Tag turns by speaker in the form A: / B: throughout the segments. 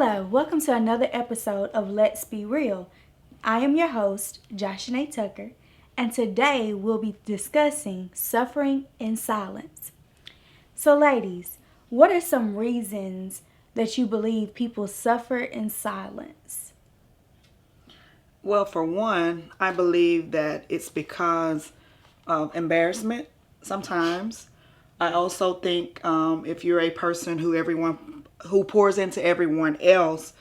A: Hello, welcome to another episode of Let's Be Real. I am your host, Joshua Tucker, and today we'll be discussing suffering in silence. So, ladies, what are some reasons that you believe people suffer in silence?
B: Well, for one, I believe that it's because of embarrassment sometimes. I also think if you're a person who pours into everyone else,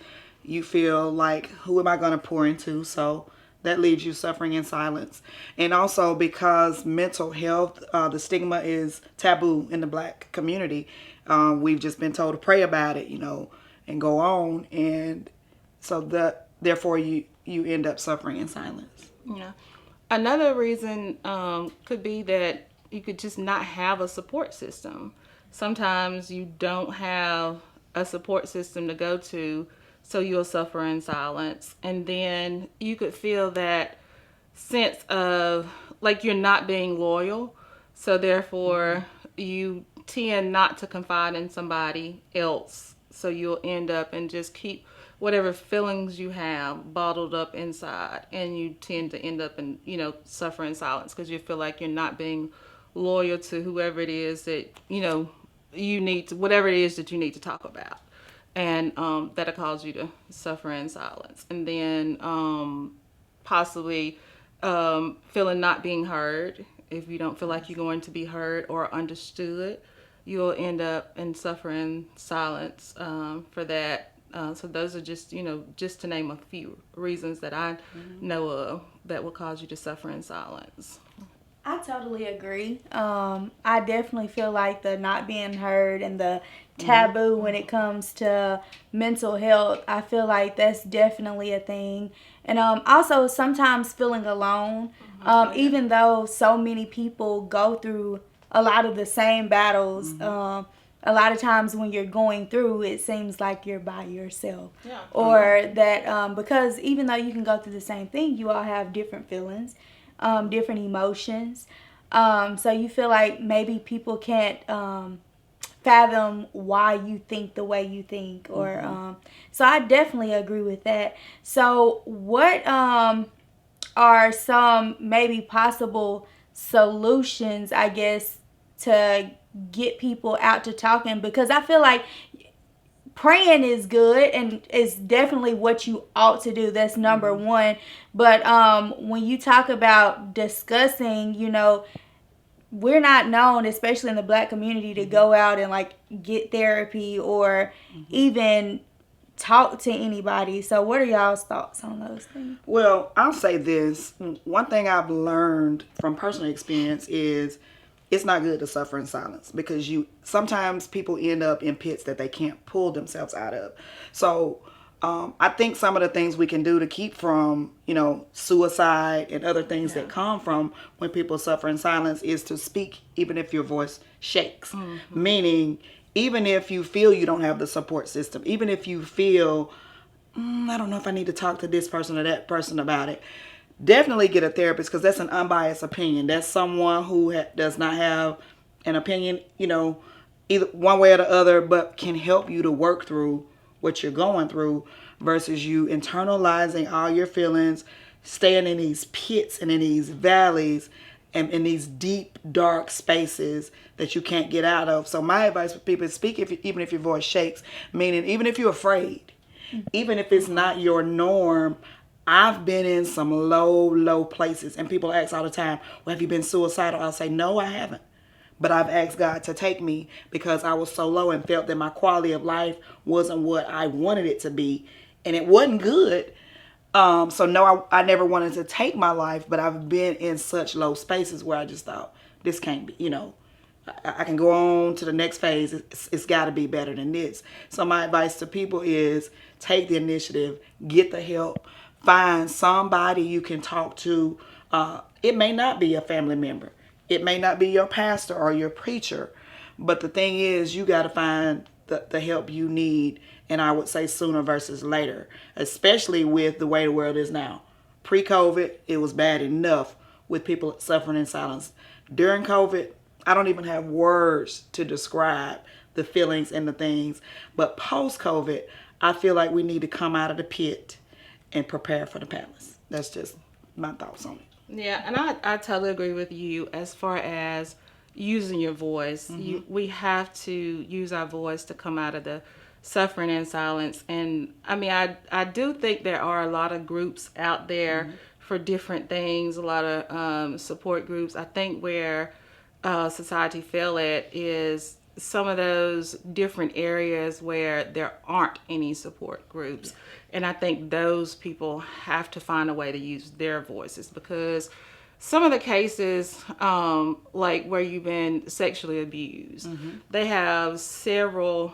B: you feel like, who am I going to pour into? So that leaves you suffering in silence. And also because mental health, the stigma is taboo in the black community. We've just been told to pray about it, and go on. And so therefore you end up suffering in silence.
C: Yeah. Another reason could be that you could just not have a support system. Sometimes you don't have a support system to go to, so you'll suffer in silence. And then you could feel that sense of like you're not being loyal. So therefore, you tend not to confide in somebody else. So you'll end up and just keep whatever feelings you have bottled up inside, and you tend to end up and suffer in silence because you feel like you're not being loyal to whoever it is that you need to, whatever it is that you need to talk about, and that'll cause you to suffer in silence. And then possibly feeling not being heard. If you don't feel like you're going to be heard or understood, you'll end up and suffer in silence for that. So those are just to name a few reasons that I know of that will cause you to suffer in silence.
A: I totally agree. I definitely feel like the not being heard and the taboo when it comes to mental health, I feel like that's definitely a thing. And also sometimes feeling alone, even though so many people go through a lot of the same battles. A lot of times when you're going through, it seems like you're by yourself.
C: Yeah.
A: Or that because even though you can go through the same thing, you all have different feelings, different emotions. So you feel like maybe people can't fathom why you think the way you think. Or so I definitely agree with that. So what are some maybe possible solutions, I guess, to get people out to talking? Because I feel like praying is good and it's definitely what you ought to do. That's number one. But when you talk about discussing, we're not known, especially in the black community, to go out and like get therapy or even talk to anybody. So what are y'all's thoughts on those things?
B: Well, I'll say this. One thing I've learned from personal experience is it's not good to suffer in silence because sometimes people end up in pits that they can't pull themselves out of. So I think some of the things we can do to keep from, suicide and other things that come from when people suffer in silence is to speak, even if your voice shakes. Meaning, even if you feel you don't have the support system, even if you feel, I don't know if I need to talk to this person or that person about it, definitely get a therapist because that's an unbiased opinion. That's someone who does not have an opinion, either one way or the other, but can help you to work through what you're going through versus you internalizing all your feelings, staying in these pits and in these valleys and in these deep, dark spaces that you can't get out of. So my advice for people is speak even if your voice shakes, meaning even if you're afraid, even if it's not your norm. I've been in some low places and people ask all the time, well, have you been suicidal? I'll say, no, I haven't. But I've asked God to take me because I was so low and felt that my quality of life wasn't what I wanted it to be. And it wasn't good. So no, I never wanted to take my life, but I've been in such low spaces where I just thought, this can't be, I can go on to the next phase. It's got to be better than this. So my advice to people is take the initiative, get the help, find somebody you can talk to. It may not be a family member. It may not be your pastor or your preacher. But the thing is, you got to find the help you need. And I would say sooner versus later, especially with the way the world is now. Pre-COVID, it was bad enough with people suffering in silence. During COVID, I don't even have words to describe the feelings and the things. But post-COVID, I feel like we need to come out of the pit and prepare for the palace. That's just my thoughts on it.
C: Yeah, and I totally agree with you as far as using your voice. We have to use our voice to come out of the suffering and silence. And I mean, I do think there are a lot of groups out there for different things, a lot of support groups. I think where society fell at is some of those different areas where there aren't any support groups. And I think those people have to find a way to use their voices, because some of the cases, like where you've been sexually abused, they have several,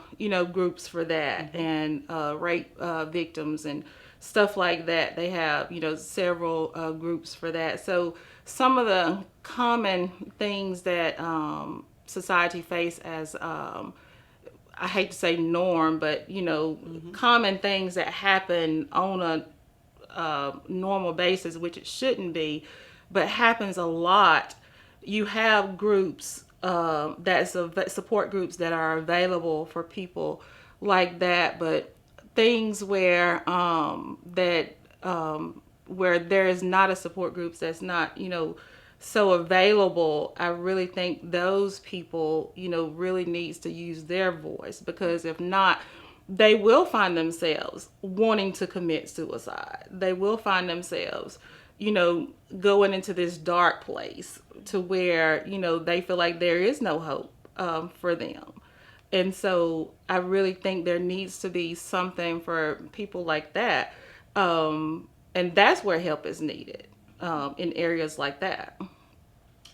C: groups for that, and rape victims and stuff like that. They have, several groups for that. So some of the common things that society face as I hate to say norm, but common things that happen on a normal basis, which it shouldn't be, but happens a lot. You have groups support groups that are available for people like that, but things where where there is not a support groups that's not so available, I really think those people, really needs to use their voice, because if not, they will find themselves wanting to commit suicide. They will find themselves, going into this dark place to where, they feel like there is no hope for them. And so I really think there needs to be something for people like that. And that's where help is needed. In areas like that.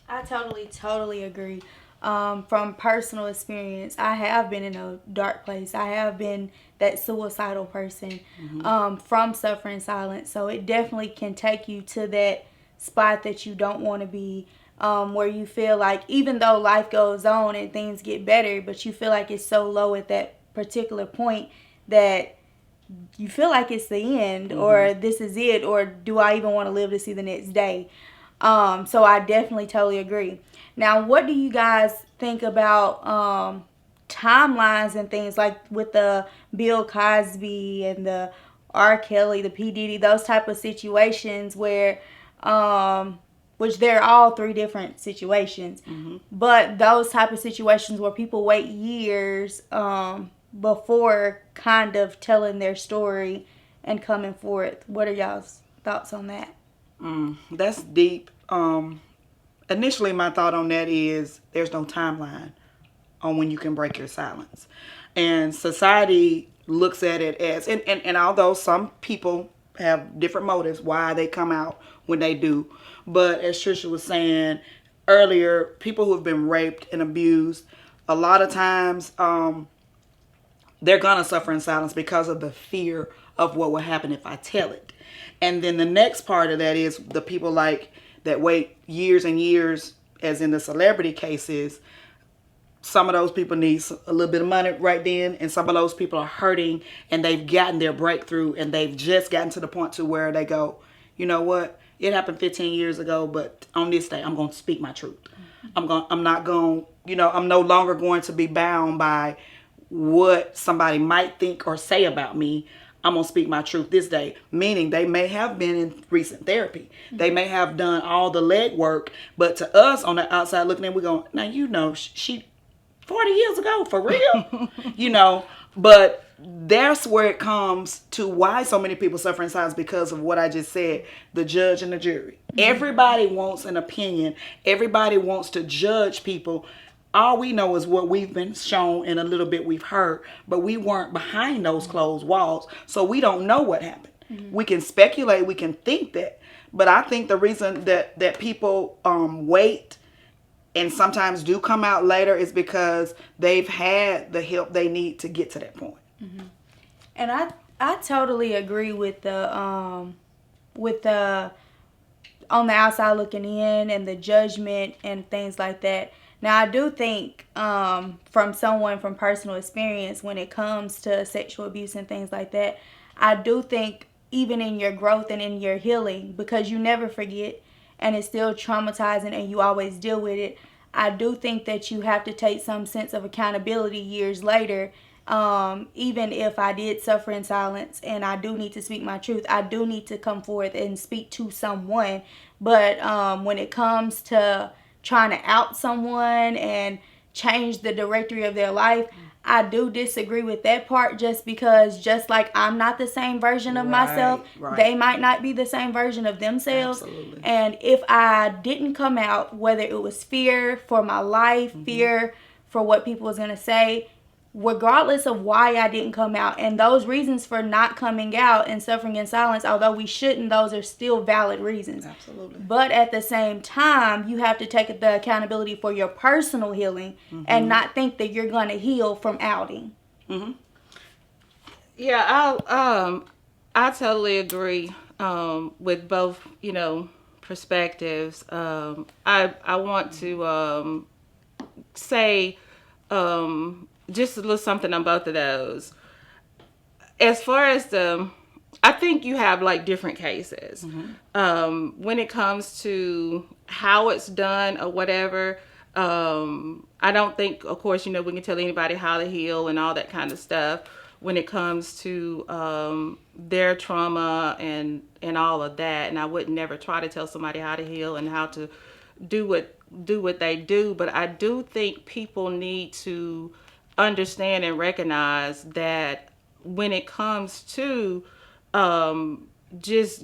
A: I totally agree. From personal experience, I have been in a dark place. I have been that suicidal person from suffering silence. So it definitely can take you to that spot that you don't want to be, where you feel like even though life goes on and things get better, but you feel like it's so low at that particular point that you feel like it's the end, or this is it, or do I even want to live to see the next day? So I definitely totally agree. Now, what do you guys think about timelines and things like with the Bill Cosby and the R. Kelly, the P. Diddy, those type of situations where, which they're all three different situations, but those type of situations where people wait years before kind of telling their story and coming forth. What are y'all's thoughts on that?
B: That's deep. Initially, my thought on that is there's no timeline on when you can break your silence. And society looks at it as, and although some people have different motives why they come out when they do, but as Trisha was saying earlier, people who have been raped and abused, a lot of times, they're gonna suffer in silence because of the fear of what will happen if I tell it. And then the next part of that is the people like that wait years and years, as in the celebrity cases. Some of those people need a little bit of money right then, and some of those people are hurting and they've gotten their breakthrough and they've just gotten to the point to where they go, you know what? It happened 15 years ago, but on this day, I'm going to speak my truth. I'm no longer going to be bound by what somebody might think or say about me. I'm going to speak my truth this day. Meaning they may have been in recent therapy. They may have done all the legwork, but to us on the outside looking in, we're going, now, she 40 years ago, for real? But that's where it comes to why so many people suffer in silence, because of what I just said, the judge and the jury. Everybody wants an opinion. Everybody wants to judge people. All we know is what we've been shown and a little bit we've heard, but we weren't behind those closed walls, so we don't know what happened. We can speculate, we can think that, but I think the reason that people wait and sometimes do come out later is because they've had the help they need to get to that point.
A: And I totally agree with the on the outside looking in and the judgment and things like that. Now, I do think from someone from personal experience, when it comes to sexual abuse and things like that, I do think even in your growth and in your healing, because you never forget and it's still traumatizing and you always deal with it, I do think that you have to take some sense of accountability years later Even if I did suffer in silence and I do need to speak my truth, I do need to come forth and speak to someone. But when it comes to trying to out someone and change the directory of their life, I do disagree with that part, just because just like I'm not the same version of myself,
B: right.
A: they might not be the same version of themselves.
B: Absolutely.
A: And if I didn't come out, whether it was fear for my life, fear for what people was going to say, regardless of why I didn't come out, and those reasons for not coming out and suffering in silence, although we shouldn't, those are still valid reasons.
B: Absolutely.
A: But at the same time, you have to take the accountability for your personal healing and not think that you're going to heal from outing.
C: Yeah, I totally agree with both, perspectives. I want to say just a little something on both of those. As far as I think you have like different cases. When it comes to how it's done or whatever, I don't think, of course, we can tell anybody how to heal and all that kind of stuff when it comes to their trauma and all of that. And I would never try to tell somebody how to heal and how to do what they do. But I do think people need to understand and recognize that when it comes to just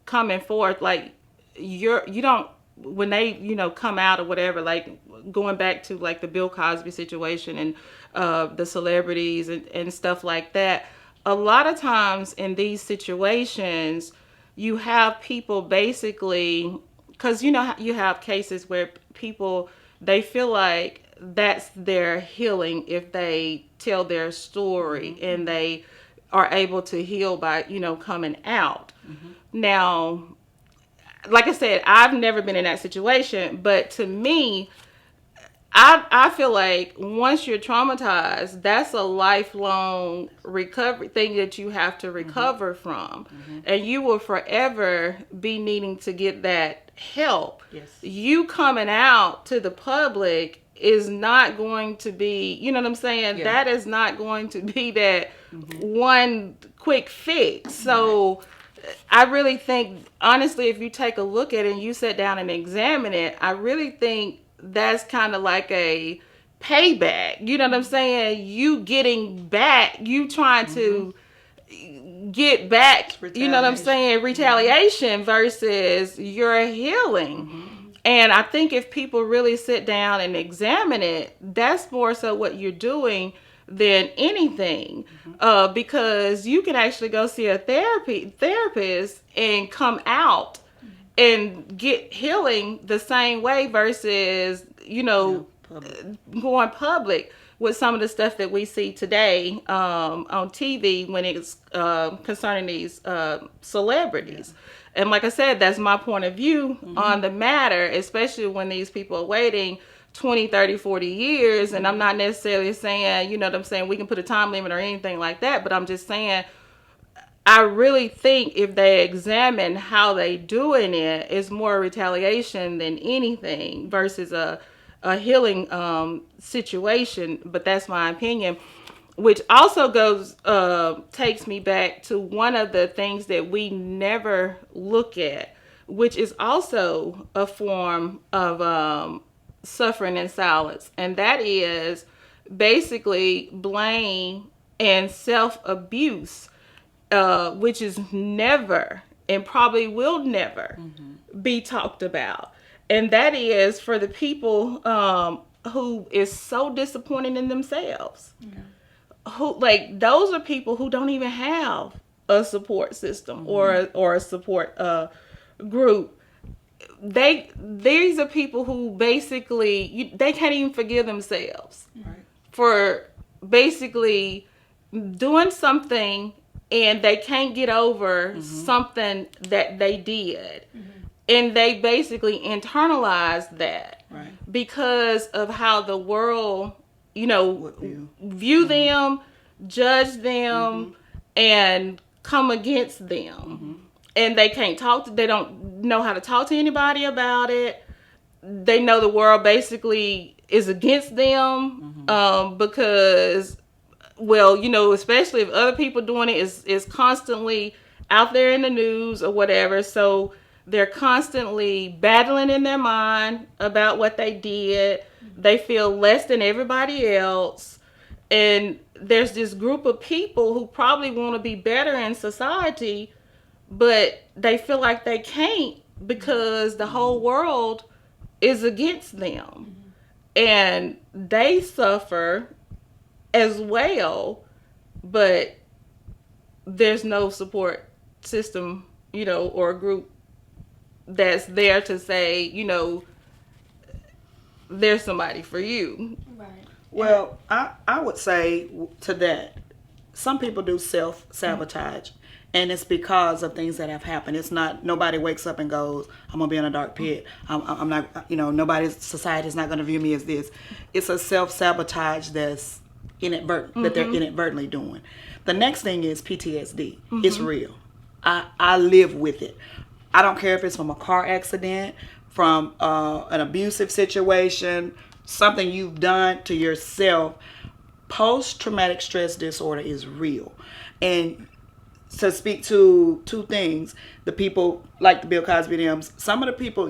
C: coming forth, like you don't, when they come out or whatever, like going back to like the Bill Cosby situation and the celebrities and stuff like that, a lot of times in these situations you have people basically, because you have cases where people, they feel like that's their healing if they tell their story and they are able to heal by coming out. Now, like I said, I've never been in that situation, but to me, I feel like once you're traumatized, that's a lifelong recovery thing that you have to recover from. And you will forever be needing to get that help.
B: Yes.
C: You coming out to the public is not going to be, you know what I'm saying?
B: Yeah.
C: That is not going to be that one quick fix. So I really think, honestly, if you take a look at it and you sit down and examine it, I really think that's kind of like a payback. You know what I'm saying? You getting back, you trying to get back, you know what I'm saying? Retaliation versus your healing. And I think if people really sit down and examine it, that's more so what you're doing than anything. Because you can actually go see a therapist and come out and get healing the same way versus, going public with some of the stuff that we see today on TV when it's concerning these celebrities. And like I said, that's my point of view on the matter, especially when these people are waiting 20, 30, 40 years. And I'm not necessarily saying, we can put a time limit or anything like that, but I'm just saying, I really think if they examine how they doing it, it's more retaliation than anything versus a healing situation. But that's my opinion, which also takes me back to one of the things that we never look at, which is also a form of suffering in silence. And that is basically blame and self-abuse. Which is never and probably will never be talked about. And that is for the people who is so disappointed in themselves. Who, like, those are people who don't even have a support system or a support group. These are people who basically, they can't even forgive themselves for basically doing something and they can't get over something that they did. And they basically internalize that because of how the world, view them, judge them, and come against them. And they can't they don't know how to talk to anybody about it. They know the world basically is against them because well, especially if other people doing it is constantly out there in the news or whatever. So they're constantly battling in their mind about what they did. They feel less than everybody else. And there's this group of people who probably want to be better in society, but they feel like they can't because the whole world is against them. And they suffer as well, but there's no support system, or a group that's there to say, there's somebody for you.
A: Right.
B: Well, I would say to that, some people do self-sabotage. And it's because of things that have happened. It's not, nobody wakes up and goes, I'm going to be in a dark pit. I'm not, society is not going to view me as this. It's a self-sabotage that's inadvertent, that they're inadvertently doing. The next thing is PTSD. It's real. I live with it. I don't care if it's from a car accident, from an abusive situation, something you've done to yourself. Post-traumatic stress disorder is real. And to speak to two things, the people like the Bill Cosby Dems, some of the people,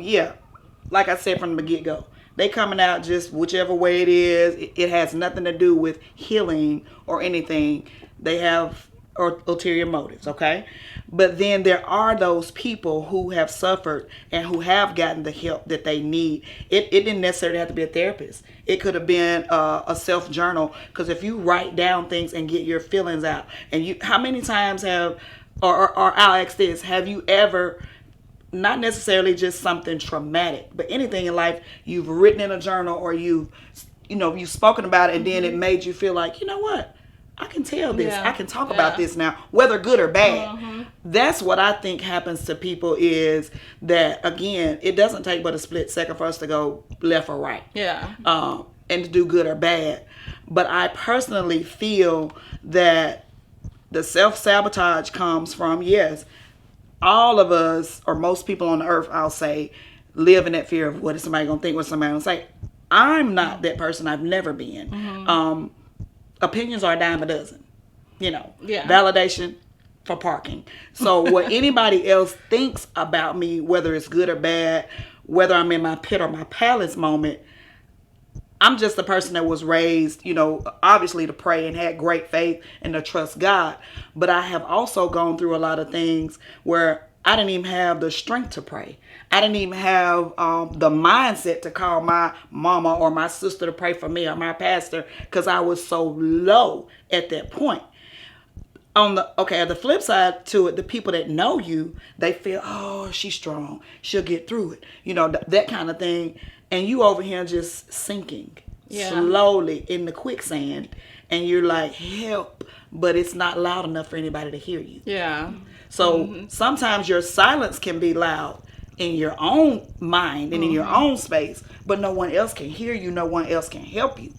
B: like I said from the get-go, they coming out just whichever way it is. It has nothing to do with healing or anything. They have ulterior motives, okay? But then there are those people who have suffered and who have gotten the help that they need. It didn't necessarily have to be a therapist. It could have been a self-journal, because if you write down things and get your feelings out, and how many times or I'll ask this, have you ever, not necessarily just something traumatic, but anything in life, you've written in a journal or you've spoken about it, and then it made you feel like, you know what? I can tell this. I can talk about this now, whether good or bad. That's what I think happens to people, is that, again, it doesn't take but a split second for us to go left or right. And to do good or bad. But I personally feel that the self-sabotage comes from, yes, all of us, or most people on the earth, I'll say, live in that fear of what is somebody going to think, what somebody going to say. I'm not that person. I've never been. Opinions are a dime a dozen, validation for parking. So what anybody else thinks about me, whether it's good or bad, whether I'm in my pit or my palace moment, I'm just a person that was raised, obviously to pray and had great faith and to trust God. But I have also gone through a lot of things where I didn't even have the strength to pray. I didn't even have the mindset to call my mama or my sister to pray for me, or my pastor, because I was so low at that point. On the flip side to it, the people that know you, they feel, oh, she's strong, she'll get through it, that kind of thing. And you over here just sinking slowly in the quicksand, and you're like, help, but it's not loud enough for anybody to hear you. So sometimes your silence can be loud in your own mind and in your own space, but no one else can hear you, no one else can help you.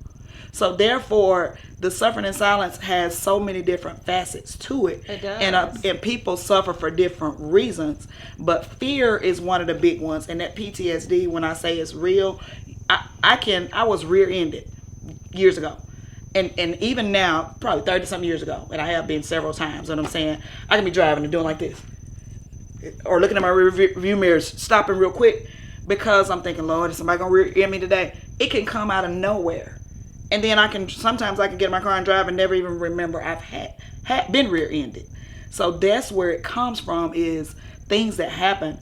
B: So therefore, the suffering in silence has so many different facets to it.
C: It does.
B: And people suffer for different reasons. But fear is one of the big ones. And that PTSD, when I say it's real, I was rear-ended years ago. And even now, probably 30-something years ago, and I have been several times, and I'm saying, I can be driving and doing like this. Or looking at my review mirrors, stopping real quick, because I'm thinking, Lord, is somebody going to rear-end me today? It can come out of nowhere. And then sometimes I can get in my car and drive and never even remember I've had been rear-ended. So that's where it comes from, is things that happen.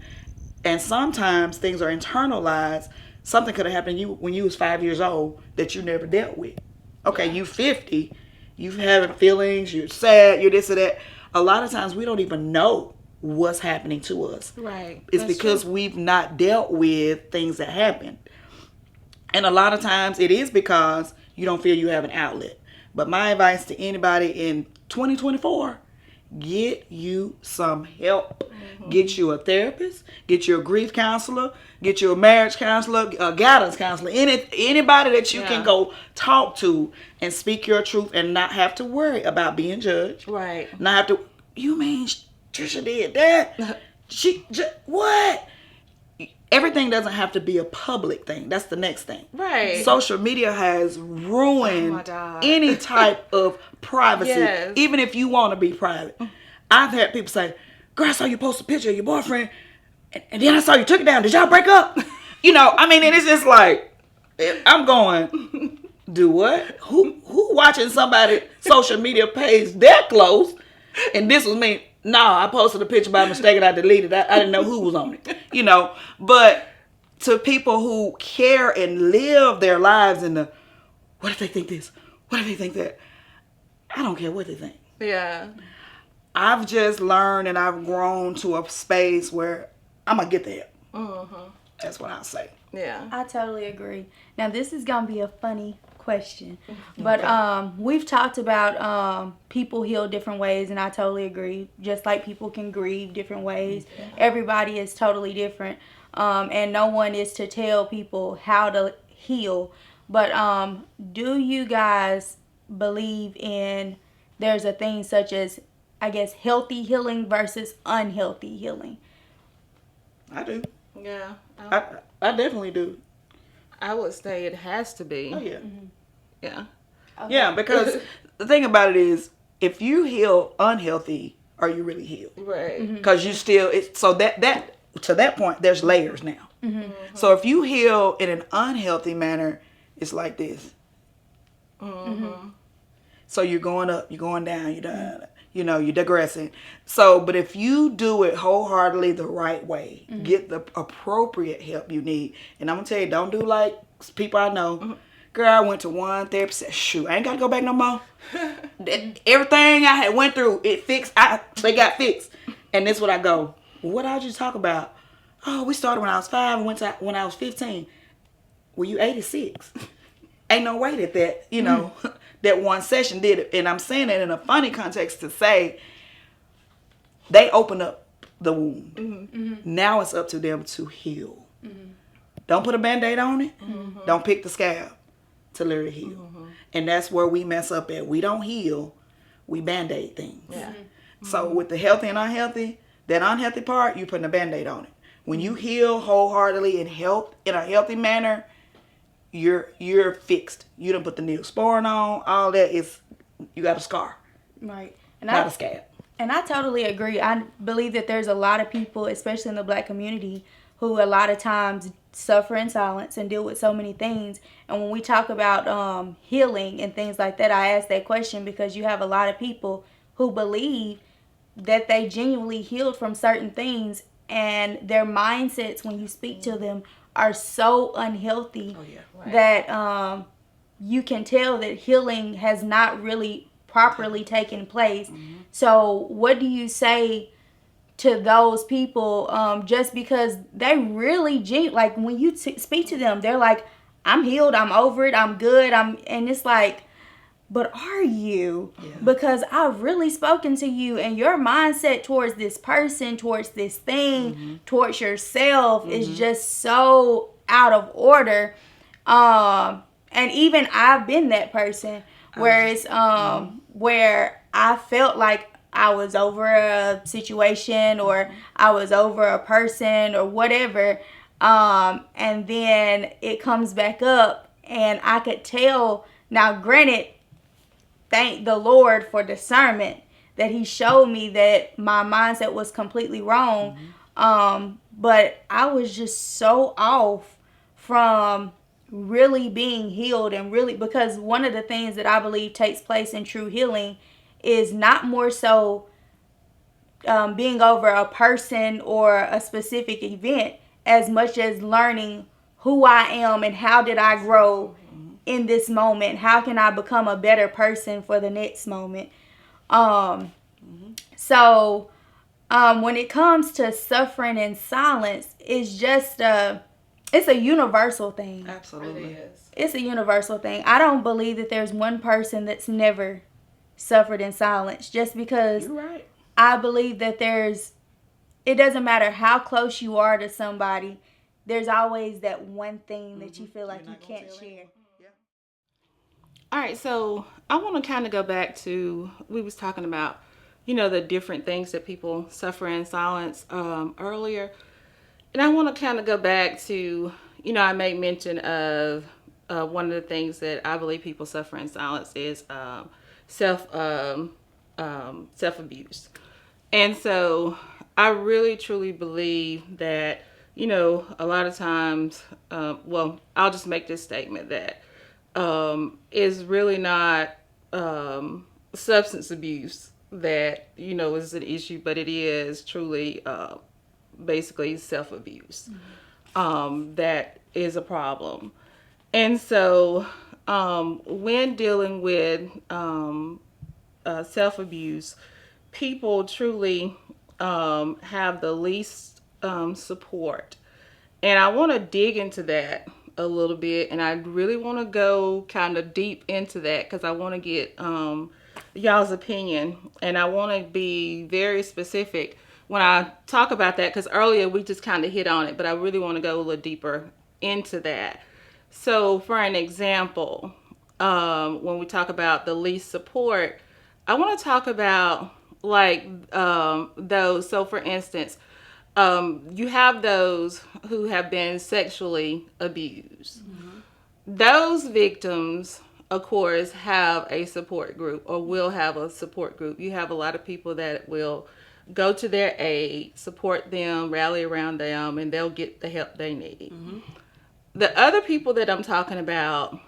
B: And sometimes things are internalized. Something could have happened to you when you was 5 years old that you never dealt with. Okay, you 50, you've having feelings, you're sad, you're this or that. A lot of times we don't even know what's happening to us.
C: Right.
B: It's because we've not dealt with things that happened. And a lot of times it is because you don't feel you have an outlet. But my advice to anybody in 2024, get you some help. Get you a therapist, get you a grief counselor, get you a marriage counselor, a guidance counselor, anybody that you can go talk to and speak your truth and not have to worry about being judged.
C: Right.
B: Not have to, you mean Trisha did that? What? everything doesn't have to be a public thing. That's the next thing.
C: Right.
B: Social media has
C: Oh my
B: ruined
C: God.
B: any type of privacy,
C: Yes.
B: even if you want to be private. I've had people say, "Girl, I saw you post a picture of your boyfriend, and then I saw you took it down. Did y'all break up?" I mean, and it's just like, I'm going, do what? Who watching somebody social media page that close? And this was me. No, I posted a picture by mistake and I deleted it. I didn't know who was on it, But to people who care and live their lives in the, what if they think this? What if they think that? I don't care what they think.
C: Yeah.
B: I've just learned and I've grown to a space where I'm going to get there.
C: Mm-hmm.
B: That's what I'll say.
C: Yeah.
A: I totally agree. Now this is gonna be a funny question, but we've talked about people heal different ways, and I totally agree. Just like people can grieve different ways, everybody is totally different, and no one is to tell people how to heal. But do you guys believe in there's a thing such as, I guess, healthy healing versus unhealthy healing?
B: I do.
C: Yeah.
B: I definitely do.
C: I would say it has to be.
B: Oh, yeah.
C: Yeah.
A: Okay.
B: Yeah, because the thing about it is, if you heal unhealthy, are you really healed?
C: Right.
B: Because you still, so that to that point, there's layers now. So if you heal in an unhealthy manner, it's like this. So you're going up, you're going down, you're down, you're digressing. So, but if you do it wholeheartedly the right way, get the appropriate help you need. And I'm going to tell you, don't do like people I know. Girl, I went to one therapist, said, shoot, I ain't got to go back no more. Everything I had went through, it fixed. They got fixed. And this is what I go, what did you talk about? Oh, we started when I was 5 and went to when I was 15. Well, you 86. Ain't no way that that one session did it. And I'm saying that in a funny context to say they open up the wound. Now it's up to them to heal. Don't put a Band-Aid on it. Don't pick the scab to literally heal. And that's where we mess up at. We don't heal. We Band-Aid things.
C: Yeah.
B: So with the healthy and unhealthy, that unhealthy part, you putting a Band-Aid on it. When you heal wholeheartedly and health in a healthy manner, you're fixed. You done put the Neosporin on. All that is, you got a scar,
A: Right.
B: not a scab.
A: And I totally agree. I believe that there's a lot of people, especially in the Black community, who a lot of times suffer in silence and deal with so many things. And when we talk about healing and things like that, I ask that question because you have a lot of people who believe that they genuinely healed from certain things, and their mindsets, when you speak to them, are so unhealthy that you can tell that healing has not really properly taken place. So what do you say to those people, just because they really like when you speak to them, they're like, I'm healed, I'm over it, I'm good, and it's like, but are you? Because I've really spoken to you, and your mindset towards this person, towards this thing, towards yourself is just so out of order. And even I've been that person where it's where I felt like I was over a situation or I was over a person or whatever, and then it comes back up, and I could tell. Now, granted, thank the Lord for discernment that He showed me that my mindset was completely wrong. But I was just so off from really being healed, and really, because one of the things that I believe takes place in true healing is not more so being over a person or a specific event as much as learning who I am and how did I grow in this moment. How can I become a better person for the next moment? So when it comes to suffering in silence, it's just it's a universal thing.
B: Absolutely.
A: It's a universal thing. I don't believe that there's one person that's never suffered in silence, just because
B: You're right.
A: I believe that it doesn't matter how close you are to somebody, there's always that one thing that you feel like you can't share.
C: All right, so I want to kind of go back to, we was talking about, the different things that people suffer in silence earlier. And I want to kind of go back to, I made mention of one of the things that I believe people suffer in silence is self self abuse. And so I really truly believe that, a lot of times, I'll just make this statement that is really not substance abuse that, is an issue, but it is truly basically self abuse that is a problem. And so when dealing with self abuse, people truly have the least support. And I want to dig into that a little bit, and I really want to go kind of deep into that because I want to get y'all's opinion, and I want to be very specific when I talk about that, because earlier we just kind of hit on it, but I really want to go a little deeper into that. So for an example, when we talk about the least support, I want to talk about like those. So for instance, you have those who have been sexually abused. Mm-hmm. Those victims, of course, have a support group or will have a support group. You have a lot of people that will go to their aid, support them, rally around them, and they'll get the help they need. Mm-hmm. The other people that I'm talking about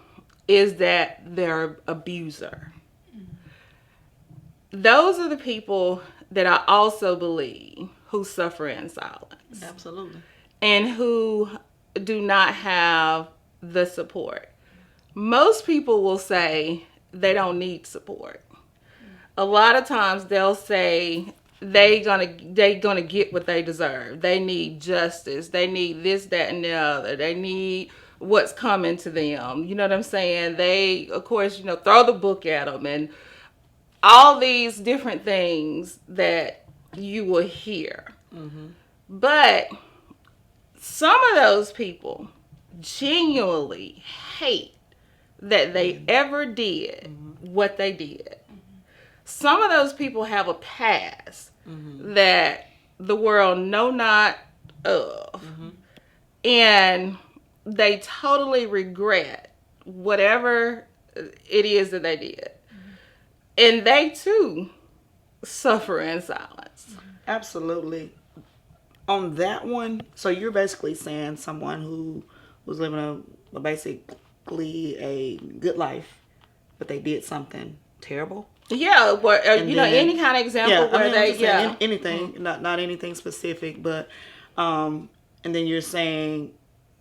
C: is that they're abuser. Mm-hmm. Those are the people that I also believe who suffer in silence.
D: Absolutely.
C: And who do not have the support. Most people will say they don't need support. A lot of times they'll say they gonna get what they deserve. They need justice. They need this, that, and the other. They need what's coming to them. You know what I'm saying? They, of course, throw the book at them and all these different things that you will hear. Mm-hmm. But some of those people genuinely hate that they ever did what they did. Some of those people have a past that the world know not of. Mm-hmm. And they totally regret whatever it is that they did. Mm-hmm. And they too suffer in silence.
B: Absolutely. On that one, so you're basically saying someone who was living basically a good life, but they did something terrible.
C: Yeah, or any kind of example where
B: anything, mm-hmm. not anything specific, but and then you're saying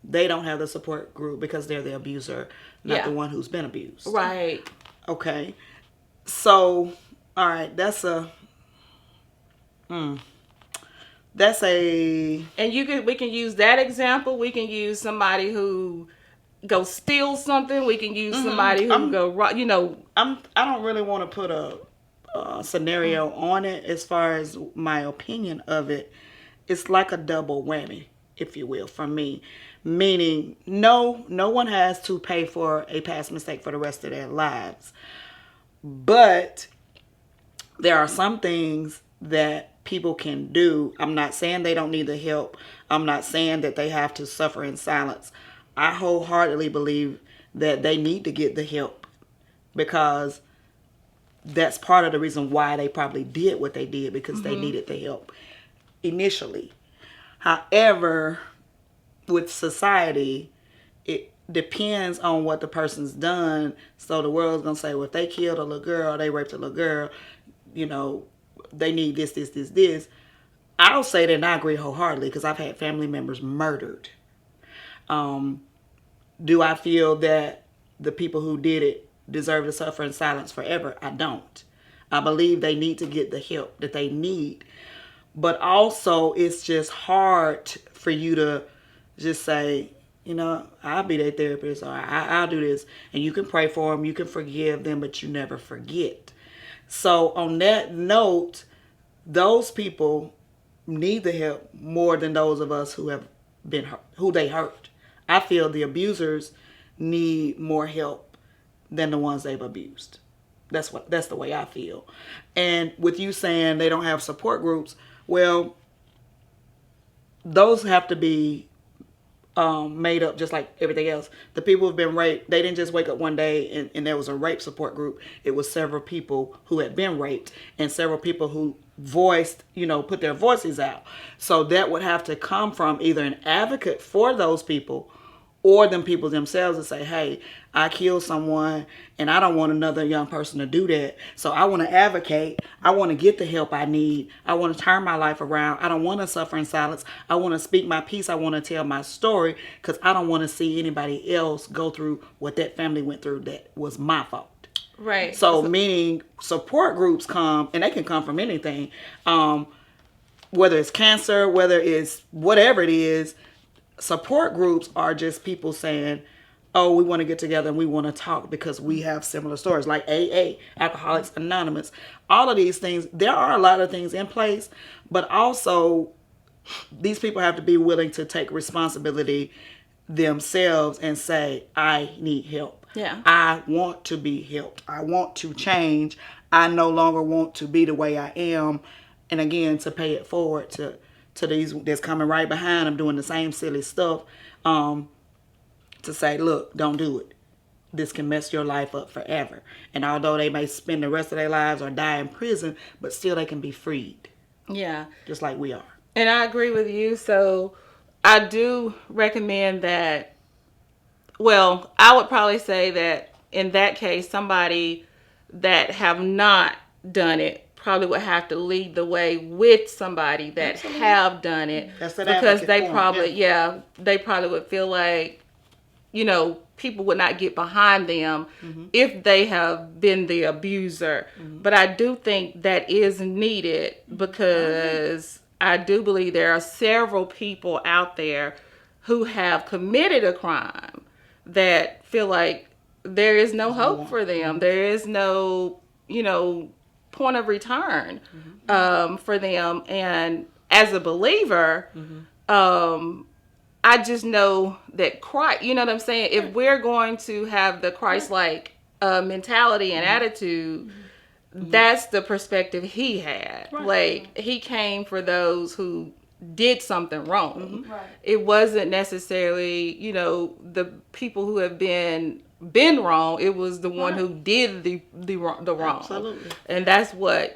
B: they don't have the support group because they're the abuser, not the one who's been abused.
C: Right.
B: Okay. So, all right, that's a. And
C: we can use that example. We can use somebody who go steal something. We can use somebody who
B: I don't really want to put a scenario on it as far as my opinion of it. It's like a double whammy, if you will, for me. Meaning, no one has to pay for a past mistake for the rest of their lives. But there are some things that people can do. I'm not saying they don't need the help. I'm not saying that they have to suffer in silence. I wholeheartedly believe that they need to get the help because that's part of the reason why they probably did what they did, because they needed the help initially. However, with society, it depends on what the person's done. So the world's going to say, well, if they killed a little girl, they raped a little girl, they need this. I'll say that, and I agree wholeheartedly because I've had family members murdered. Do I feel that the people who did it deserve to suffer in silence forever? I don't. I believe they need to get the help that they need. But also, it's just hard for you to just say, I'll be their therapist, or I'll do this. And you can pray for them, you can forgive them, but you never forget. So on that note, those people need the help more than those of us who have been hurt, who they hurt. I feel the abusers need more help than the ones they've abused. That's the way I feel. And with you saying they don't have support groups, well, those have to be made up just like everything else. The people who've been raped, they didn't just wake up one day and there was a rape support group. It was several people who had been raped and several people who voiced, put their voices out. So that would have to come from either an advocate for those people or them people themselves to say, hey, I killed someone and I don't want another young person to do that. So I want to advocate. I want to get the help I need. I want to turn my life around. I don't want to suffer in silence. I want to speak my piece. I want to tell my story because I don't want to see anybody else go through what that family went through that was my fault.
C: Right.
B: So meaning support groups come, and they can come from anything, whether it's cancer, whether it's whatever it is. Support groups are just people saying, oh, we want to get together and we want to talk because we have similar stories, like AA, Alcoholics Anonymous. All of these things, there are a lot of things in place, but also these people have to be willing to take responsibility themselves and say, I need help.
C: Yeah.
B: I want to be helped. I want to change. I no longer want to be the way I am. And again, to pay it forward to these that's coming right behind them doing the same silly stuff, to say, look, don't do it. This can mess your life up forever. And although they may spend the rest of their lives or die in prison, but still they can be freed.
C: Yeah.
B: Just like we are.
C: And I agree with you. So I do recommend that. Well, I would probably say that in that case, somebody that have not done it probably would have to lead the way with somebody that have done it, because they probably, they probably would feel like, people would not get behind them if they have been the abuser. But I do think that is needed because I do believe there are several people out there who have committed a crime that feel like there is no hope for them. There is no, point of return for them. And as a believer, I just know that Christ, you know what I'm saying? If we're going to have the Christ-like mentality and attitude, that's the perspective he had.
B: Right.
C: Like, he came for those who did something wrong.
A: Right.
C: It wasn't necessarily, the people who have been wrong. It was the one who did the wrong.
B: Absolutely.
C: And that's what,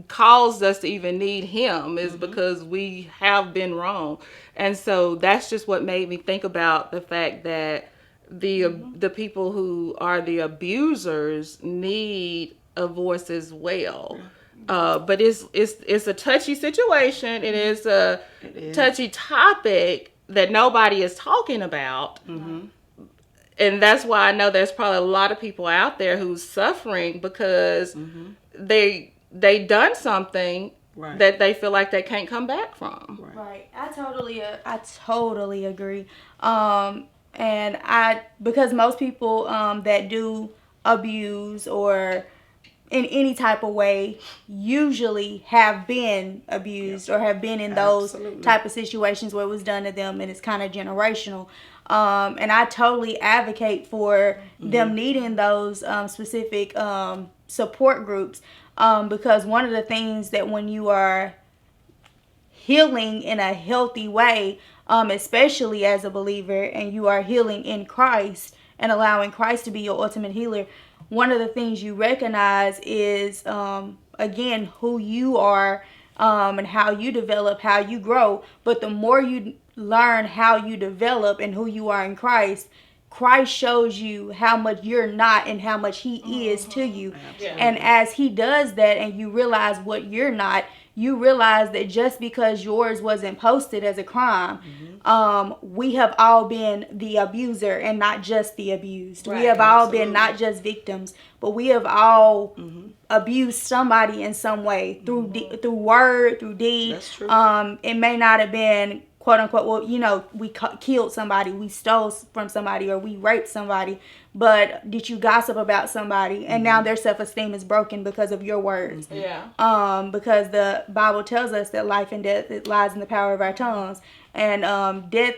C: caused us to even need him, is because we have been wrong. And so that's just what made me think about the fact that the people who are the abusers need a voice as well. But it's a touchy situation. It is a touchy topic that nobody is talking about. And that's why I know there's probably a lot of people out there who's suffering because they done something that they feel like they can't come back from.
A: Right. I totally agree. And because most people that do abuse or in any type of way usually have been abused or have been in those type of situations where it was done to them, and it's kind of generational. And I totally advocate for them needing those specific support groups, because one of the things that when you are healing in a healthy way, especially as a believer, and you are healing in Christ and allowing Christ to be your ultimate healer, one of the things you recognize is, again, who you are, and how you develop, how you grow. But the more you learn how you develop and who you are in Christ, Christ shows you how much you're not and how much he is to you. And as he does that and you realize what you're not, you realize that just because yours wasn't posted as a crime, we have all been the abuser and not just the abused. We have all been not just victims, but we have all abused somebody in some way through through word, through deed.
B: That's true.
A: It may not have been quote unquote, well, we killed somebody, we stole from somebody, or we raped somebody, but did you gossip about somebody and now their self-esteem is broken because of your words? Because the Bible tells us that life and death, it lies in the power of our tongues, and death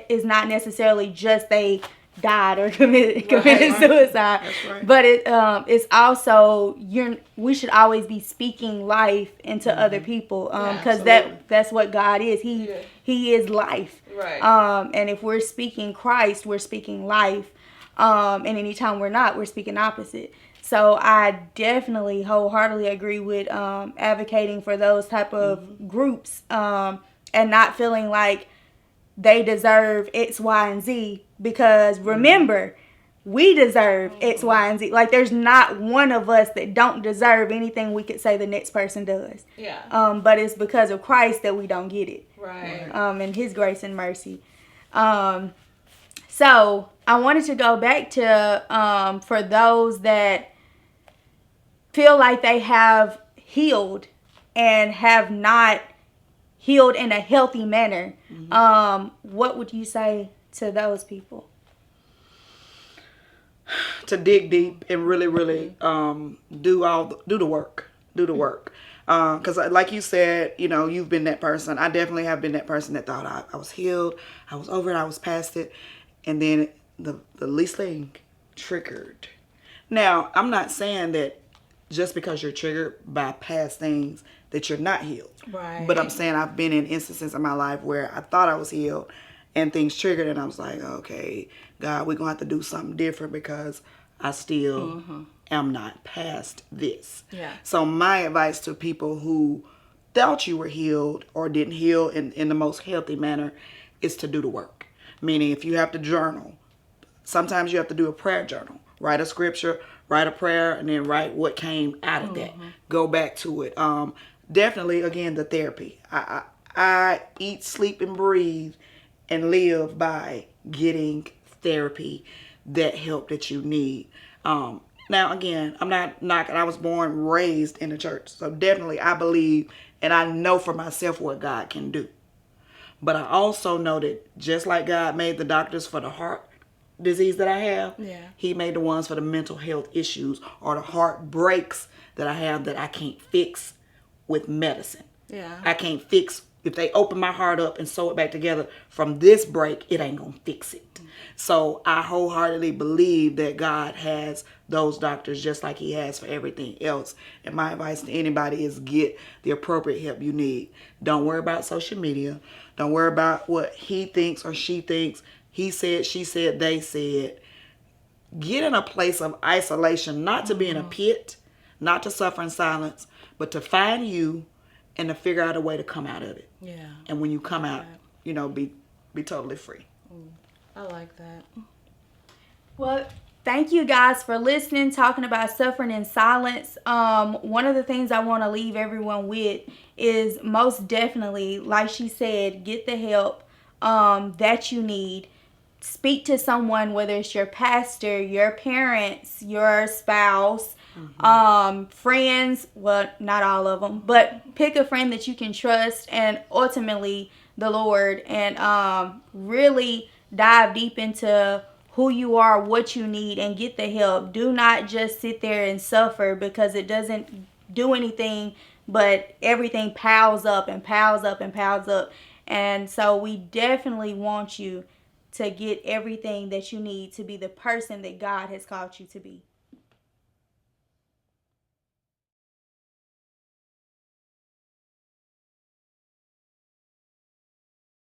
A: is not necessarily just a died or committed
B: right.
A: suicide.
B: That's right.
A: But it's also we should always be speaking life into other people, because
B: absolutely.
A: that's what God is. He is life.
C: Right.
A: And if we're speaking Christ, we're speaking life. And anytime we're not, we're speaking opposite. So I definitely wholeheartedly agree with advocating for those type of groups, and not feeling like they deserve X, Y, and Z, because remember, we deserve X, Y, and Z. Like, there's not one of us that don't deserve anything we could say the next person does.
C: Yeah.
A: But it's because of Christ that we don't get it.
C: Right.
A: And His grace and mercy. So I wanted to go back to for those that feel like they have healed and have not healed in a healthy manner. What would you say to those people?
B: To dig deep and really, really do the work. Do the work. Because like you said, you know, you've been that person. I definitely have been that person that thought I was healed, I was over it, I was past it. And then the least thing triggered. Now, I'm not saying that just because you're triggered by past things that you're not healed.
C: Right.
B: But I'm saying I've been in instances in my life where I thought I was healed and things triggered, and I was like, okay, God, we're going to have to do something different because I still am not past this.
C: Yeah.
B: So my advice to people who thought you were healed or didn't heal in the most healthy manner is to do the work. Meaning, if you have to journal, sometimes you have to do a prayer journal. Write a scripture, write a prayer, and then write what came out of that. Go back to it. Definitely, again, the therapy. I eat, sleep, and breathe and live by getting therapy, that help that you need. Now, again, I'm not knocking. I was born, raised in the church. So definitely I believe and I know for myself what God can do. But I also know that just like God made the doctors for the heart disease that I have, He made the ones for the mental health issues or the heartbreaks that I have that I can't fix with medicine.
C: Yeah.
B: I can't fix, if they open my heart up and sew it back together from this break, it ain't gonna fix it. So I wholeheartedly believe that God has those doctors just like He has for everything else. And my advice to anybody is get the appropriate help you need. Don't worry about social media. Don't worry about what he thinks or she thinks. He said, she said, they said. Get in a place of isolation, not to be in a pit, not to suffer in silence, but to find you and to figure out a way to come out of it.
C: Yeah.
B: And when you come out, you know, be totally free.
C: I like that.
A: Well, thank you guys for listening, talking about suffering in silence. One of the things I want to leave everyone with is most definitely, like she said, get the help that you need. Speak to someone, whether it's your pastor, your parents, your spouse, friends. Well, not all of them, but pick a friend that you can trust, and ultimately the Lord, and really dive deep into who you are, what you need, and get the help. Do not just sit there and suffer, because it doesn't do anything, but everything piles up and piles up and piles up. And so we definitely want you to get everything that you need to be the person that God has called you to be.